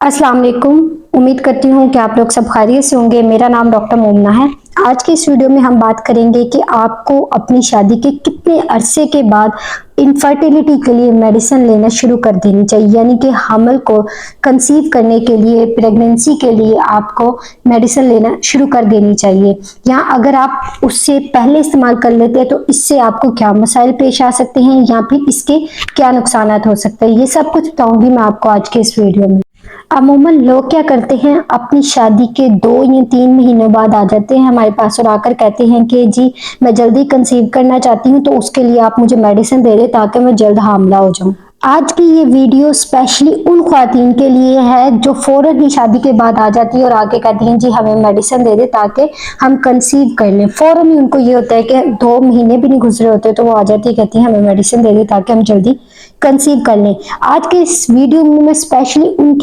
अस्सलाम वालेकुम। उम्मीद करती हूँ कि आप लोग सब खैरियत से होंगे। मेरा नाम डॉक्टर मोमना है। आज की इस वीडियो में हम बात करेंगे कि आपको अपनी शादी के कितने अरसे के बाद इनफर्टिलिटी के लिए मेडिसिन लेना शुरू कर देनी चाहिए, यानी कि हमल को कंसीव करने के लिए, प्रेगनेंसी के लिए आपको मेडिसिन लेना शुरू कर देनी चाहिए। या अगर आप उससे पहले इस्तेमाल कर लेते हैं तो इससे आपको क्या मसाइल पेश आ सकते हैं या फिर इसके क्या नुकसान हो सकते हैं, ये सब कुछ बताऊंगी मैं आपको आज के इस वीडियो में। अमूमन लोग क्या करते हैं, अपनी शादी के 2 या 3 महीनों बाद आ जाते हैं हमारे पास और आकर कहते हैं कि जी मैं जल्दी कंसीव करना चाहती हूँ, तो उसके लिए आप मुझे मेडिसिन दे दें ताकि मैं जल्द हामला हो जाऊं। आज की ये वीडियो स्पेशली उन ख्वातीन के लिए है जो फौरन ही शादी के बाद आ जाती है और आके कहती हैं जी हमें मेडिसिन दे दे ताकि हम कंसीव कर लें। फौरन ही उनको ये होता है कि 2 महीने भी नहीं गुजरे होते तो वो आ जाती है, कहती है हमें मेडिसिन दे दे ताकि हम जल्दी कंसीव कर लें। आज के इस वीडियो में मैं स्पेशली उनके